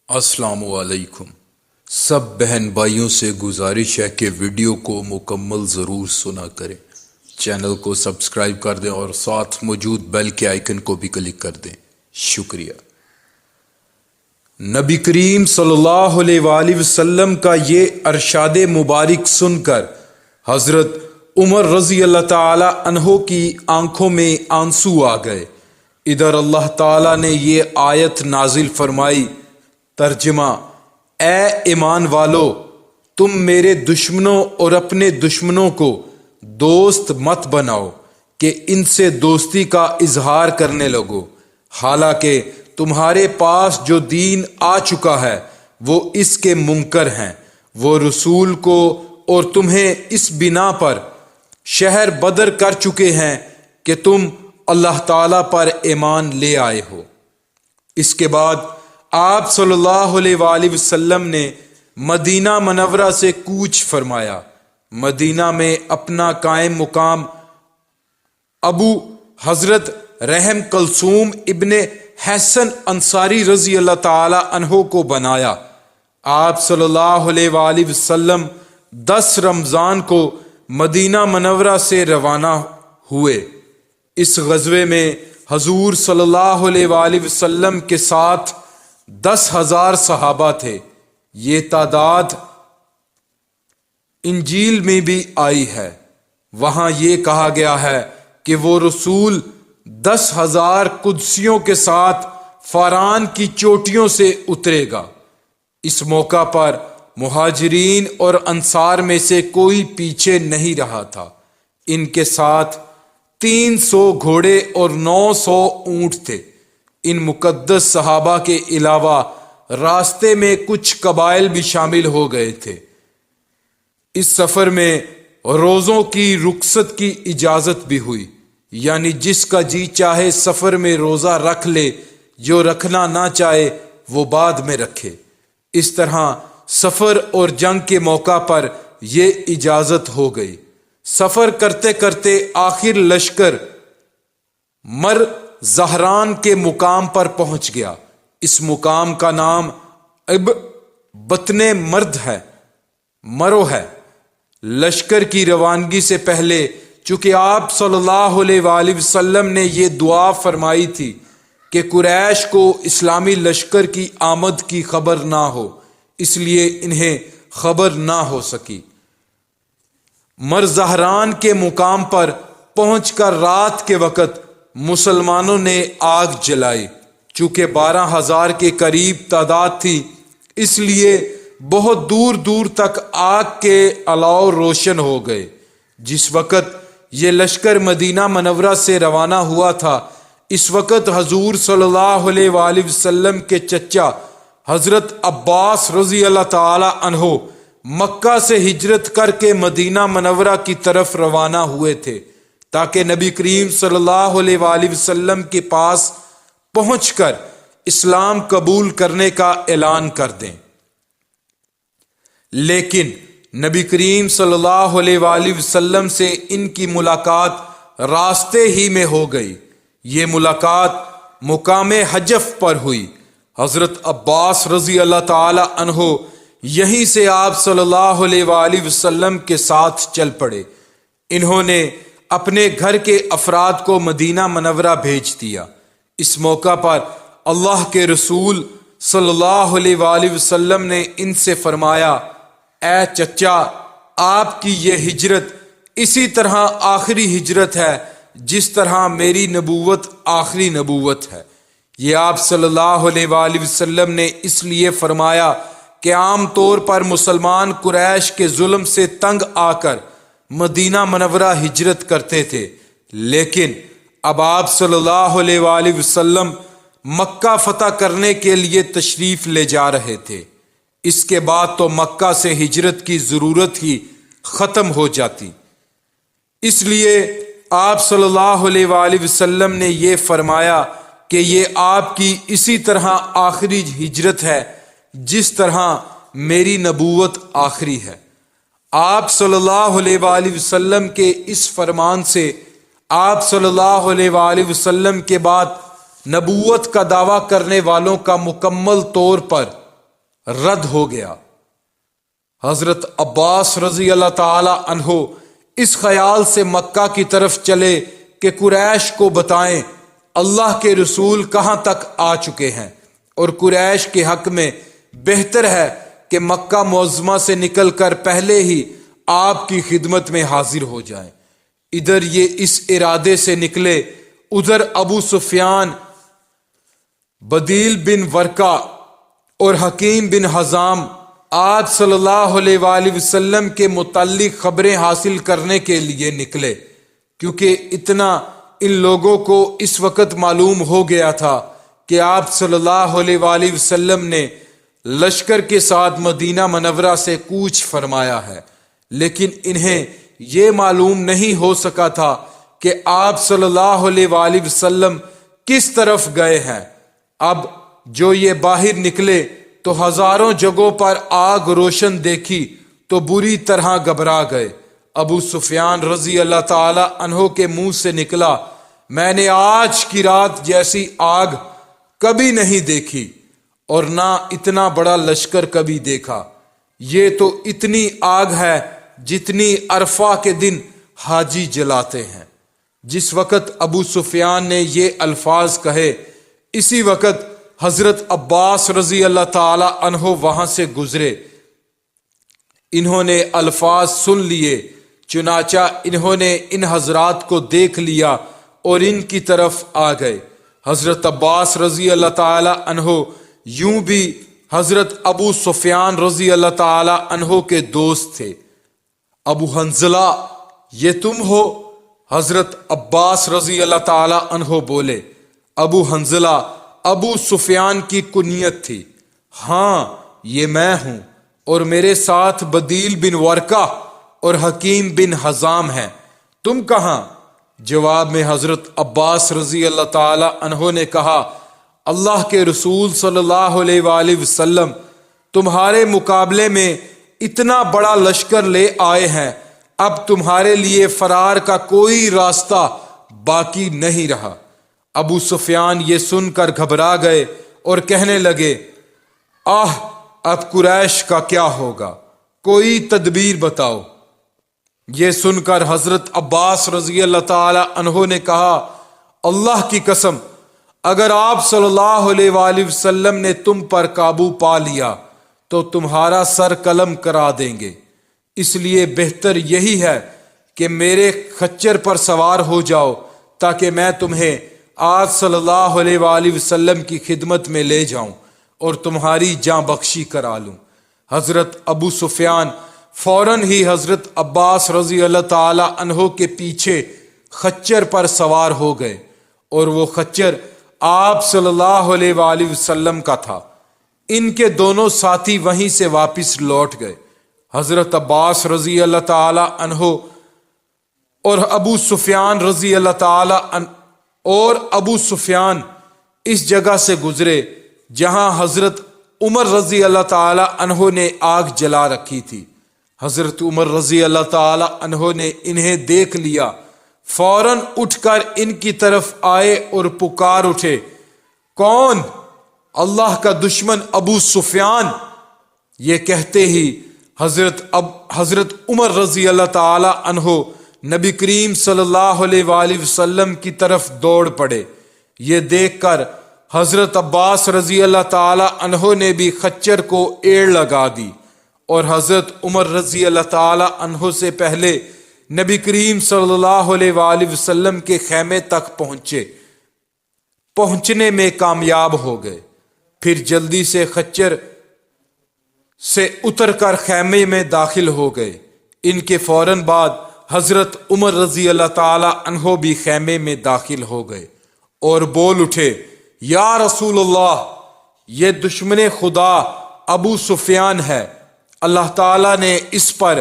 السلام علیکم۔ سب بہن بھائیوں سے گزارش ہے کہ ویڈیو کو مکمل ضرور سنا کریں، چینل کو سبسکرائب کر دیں اور ساتھ موجود بیل کے آئیکن کو بھی کلک کر دیں۔ شکریہ۔ نبی کریم صلی اللہ علیہ وآلہ وسلم کا یہ ارشاد مبارک سن کر حضرت عمر رضی اللہ تعالی عنہ کی آنکھوں میں آنسو آ گئے۔ ادھر اللہ تعالی نے یہ آیت نازل فرمائی۔ ترجمہ: اے ایمان والو، تم میرے دشمنوں اور اپنے دشمنوں کو دوست مت بناؤ کہ ان سے دوستی کا اظہار کرنے لگو، حالانکہ تمہارے پاس جو دین آ چکا ہے وہ اس کے منکر ہیں۔ وہ رسول کو اور تمہیں اس بنا پر شہر بدر کر چکے ہیں کہ تم اللہ تعالی پر ایمان لے آئے ہو۔ اس کے بعد آپ صلی اللہ علیہ وآلہ وسلم نے مدینہ منورہ سے کوچ فرمایا۔ مدینہ میں اپنا قائم مقام ابو حضرت رحم کلثوم ابن حسن انصاری رضی اللہ تعالی عنہ کو بنایا۔ آپ صلی اللہ علیہ وآلہ وسلم 10 رمضان کو مدینہ منورہ سے روانہ ہوئے۔ اس غزوے میں حضور صلی اللہ علیہ وآلہ وسلم کے ساتھ 10,000 صحابہ تھے۔ یہ تعداد انجیل میں بھی آئی ہے۔ وہاں یہ کہا گیا ہے کہ وہ رسول 10,000 قدسیوں کے ساتھ فاران کی چوٹیوں سے اترے گا۔ اس موقع پر مہاجرین اور انصار میں سے کوئی پیچھے نہیں رہا تھا۔ ان کے ساتھ 300 گھوڑے اور 900 اونٹ تھے۔ ان مقدس صحابہ کے علاوہ راستے میں کچھ قبائل بھی شامل ہو گئے تھے۔ اس سفر میں روزوں کی رخصت کی اجازت بھی ہوئی، یعنی جس کا جی چاہے سفر میں روزہ رکھ لے، جو رکھنا نہ چاہے وہ بعد میں رکھے۔ اس طرح سفر اور جنگ کے موقع پر یہ اجازت ہو گئی۔ سفر کرتے کرتے آخر لشکر مر زہران کے مقام پر پہنچ گیا۔ اس مقام کا نام اب بطن مرو ہے۔ لشکر کی روانگی سے پہلے چونکہ آپ صلی اللہ علیہ وآلہ وسلم نے یہ دعا فرمائی تھی کہ قریش کو اسلامی لشکر کی آمد کی خبر نہ ہو، اس لیے انہیں خبر نہ ہو سکی۔ مرزہران کے مقام پر پہنچ کر رات کے وقت مسلمانوں نے آگ جلائی۔ چونکہ 12,000 کے قریب تعداد تھی، اس لیے بہت دور دور تک آگ کے الاؤ روشن ہو گئے۔ جس وقت یہ لشکر مدینہ منورہ سے روانہ ہوا تھا، اس وقت حضور صلی اللہ علیہ وآلہ وسلم کے چچا حضرت عباس رضی اللہ تعالی عنہ مکہ سے ہجرت کر کے مدینہ منورہ کی طرف روانہ ہوئے تھے تاکہ نبی کریم صلی اللہ علیہ وآلہ وسلم کے پاس پہنچ کر اسلام قبول کرنے کا اعلان کر دیں۔ لیکن نبی کریم صلی اللہ علیہ وآلہ وسلم سے ان کی ملاقات راستے ہی میں ہو گئی۔ یہ ملاقات مقام حجف پر ہوئی۔ حضرت عباس رضی اللہ تعالی عنہ یہیں سے آپ صلی اللہ علیہ وآلہ وسلم کے ساتھ چل پڑے۔ انہوں نے اپنے گھر کے افراد کو مدینہ منورہ بھیج دیا۔ اس موقع پر اللہ کے رسول صلی اللہ علیہ وآلہ وسلم نے ان سے فرمایا، اے چچا، آپ کی یہ ہجرت اسی طرح آخری ہجرت ہے جس طرح میری نبوت آخری نبوت ہے۔ یہ آپ صلی اللہ علیہ وآلہ وسلم نے اس لیے فرمایا کہ عام طور پر مسلمان قریش کے ظلم سے تنگ آ کر مدینہ منورہ ہجرت کرتے تھے، لیکن اب آپ صلی اللہ علیہ وآلہ وسلم مکہ فتح کرنے کے لیے تشریف لے جا رہے تھے۔ اس کے بعد تو مکہ سے ہجرت کی ضرورت ہی ختم ہو جاتی۔ اس لیے آپ صلی اللہ علیہ وآلہ وسلم نے یہ فرمایا کہ یہ آپ کی اسی طرح آخری ہجرت ہے جس طرح میری نبوت آخری ہے۔ آپ صلی اللہ علیہ وآلہ وسلم کے اس فرمان سے آپ صلی اللہ علیہ وآلہ وسلم کے بعد نبوت کا دعویٰ کرنے والوں کا مکمل طور پر رد ہو گیا۔ حضرت عباس رضی اللہ تعالی عنہ اس خیال سے مکہ کی طرف چلے کہ قریش کو بتائیں اللہ کے رسول کہاں تک آ چکے ہیں، اور قریش کے حق میں بہتر ہے کہ مکہ معظمہ سے نکل کر پہلے ہی آپ کی خدمت میں حاضر ہو جائیں۔ ادھر یہ اس ارادے سے نکلے، ادھر ابو سفیان، بدیل بن ورقہ اور حکیم بن حزام آپ صلی اللہ علیہ وآلہ وسلم کے متعلق خبریں حاصل کرنے کے لیے نکلے، کیونکہ اتنا ان لوگوں کو اس وقت معلوم ہو گیا تھا کہ آپ صلی اللہ علیہ وآلہ وسلم نے لشکر کے ساتھ مدینہ منورہ سے کوچ فرمایا ہے، لیکن انہیں یہ معلوم نہیں ہو سکا تھا کہ آپ صلی اللہ علیہ وآلہ وسلم کس طرف گئے ہیں۔ اب جو یہ باہر نکلے تو ہزاروں جگہوں پر آگ روشن دیکھی تو بری طرح گھبرا گئے۔ ابو سفیان رضی اللہ تعالی عنہ کے منہ سے نکلا، میں نے آج کی رات جیسی آگ کبھی نہیں دیکھی اور نہ اتنا بڑا لشکر کبھی دیکھا۔ یہ تو اتنی آگ ہے جتنی عرفہ کے دن حاجی جلاتے ہیں۔ جس وقت ابو سفیان نے یہ الفاظ کہے، اسی وقت حضرت عباس رضی اللہ تعالی عنہ وہاں سے گزرے۔ انہوں نے الفاظ سن لیے، چنانچہ انہوں نے ان حضرات کو دیکھ لیا اور ان کی طرف آ گئے۔ حضرت عباس رضی اللہ تعالی عنہ یوں بھی حضرت ابو سفیان رضی اللہ تعالی عنہ کے دوست تھے۔ ابو حنظلہ، یہ تم ہو؟ حضرت عباس رضی اللہ تعالی عنہ بولے۔ ابو حنظلہ ابو سفیان کی کنیت تھی۔ ہاں، یہ میں ہوں، اور میرے ساتھ بدیل بن ورقہ اور حکیم بن حزام ہیں۔ تم کہاں؟ جواب میں حضرت عباس رضی اللہ تعالی عنہ نے کہا، اللہ کے رسول صلی اللہ علیہ وآلہ وسلم تمہارے مقابلے میں اتنا بڑا لشکر لے آئے ہیں، اب تمہارے لیے فرار کا کوئی راستہ باقی نہیں رہا۔ ابو سفیان یہ سن کر گھبرا گئے اور کہنے لگے، اب قریش کا کیا ہوگا؟ کوئی تدبیر بتاؤ۔ یہ سن کر حضرت عباس رضی اللہ تعالی عنہ نے کہا، اللہ کی قسم، اگر آپ صلی اللہ علیہ وآلہ وسلم نے تم پر قابو پا لیا تو تمہارا سر قلم کرا دیں گے، اس لیے بہتر یہی ہے کہ میرے خچر پر سوار ہو جاؤ تاکہ میں تمہیں آج صلی اللہ علیہ وآلہ وسلم کی خدمت میں لے جاؤں اور تمہاری جاں بخشی کرا لوں۔ حضرت ابو سفیان فوراً ہی حضرت عباس رضی اللہ تعالی عنہ کے پیچھے خچر پر سوار ہو گئے، اور وہ خچر آپ صلی اللہ علیہ وآلہ وسلم کا تھا۔ ان کے دونوں ساتھی وہیں سے واپس لوٹ گئے۔ حضرت عباس رضی اللہ تعالی عنہ اور ابو سفیان اس جگہ سے گزرے جہاں حضرت عمر رضی اللہ تعالی عنہ نے آگ جلا رکھی تھی۔ حضرت عمر رضی اللہ تعالی عنہ نے انہیں دیکھ لیا، فوراً اٹھ کر ان کی طرف آئے اور پکار اٹھے، کون؟ اللہ کا دشمن ابو سفیان۔ یہ کہتے ہی حضرت عمر رضی اللہ تعالی عنہ نبی کریم صلی اللہ علیہ وآلہ وسلم کی طرف دوڑ پڑے۔ یہ دیکھ کر حضرت عباس رضی اللہ تعالی عنہ نے بھی خچر کو ایڑ لگا دی، اور حضرت عمر رضی اللہ تعالی عنہ سے پہلے نبی کریم صلی اللہ علیہ وآلہ وسلم کے خیمے تک پہنچنے میں کامیاب ہو گئے۔ پھر جلدی سے خچر سے اتر کر خیمے میں داخل ہو گئے۔ ان کے فوراً بعد حضرت عمر رضی اللہ تعالی عنہ بھی خیمے میں داخل ہو گئے اور بول اٹھے، یا رسول اللہ، یہ دشمن خدا ابو سفیان ہے، اللہ تعالیٰ نے اس پر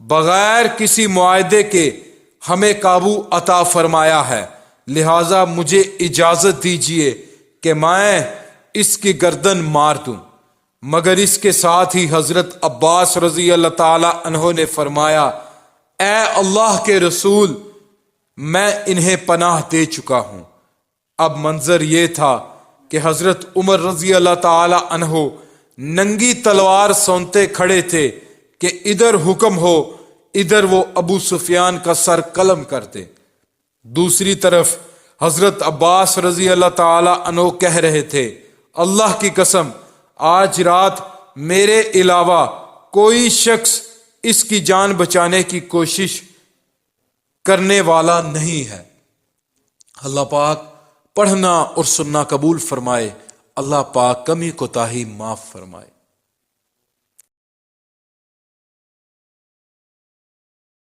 بغیر کسی معاہدے کے ہمیں قابو عطا فرمایا ہے، لہذا مجھے اجازت دیجیے کہ میں اس کی گردن مار دوں۔ مگر اس کے ساتھ ہی حضرت عباس رضی اللہ تعالی عنہ نے فرمایا، اے اللہ کے رسول، میں انہیں پناہ دے چکا ہوں۔ اب منظر یہ تھا کہ حضرت عمر رضی اللہ تعالی عنہ ننگی تلوار سونتے کھڑے تھے کہ ادھر حکم ہو ادھر وہ ابو سفیان کا سر قلم کرتے۔ دوسری طرف حضرت عباس رضی اللہ تعالی عنہ کہہ رہے تھے، اللہ کی قسم آج رات میرے علاوہ کوئی شخص اس کی جان بچانے کی کوشش کرنے والا نہیں ہے۔ اللہ پاک پڑھنا اور سننا قبول فرمائے، اللہ پاک کمی کوتاہی معاف فرمائے۔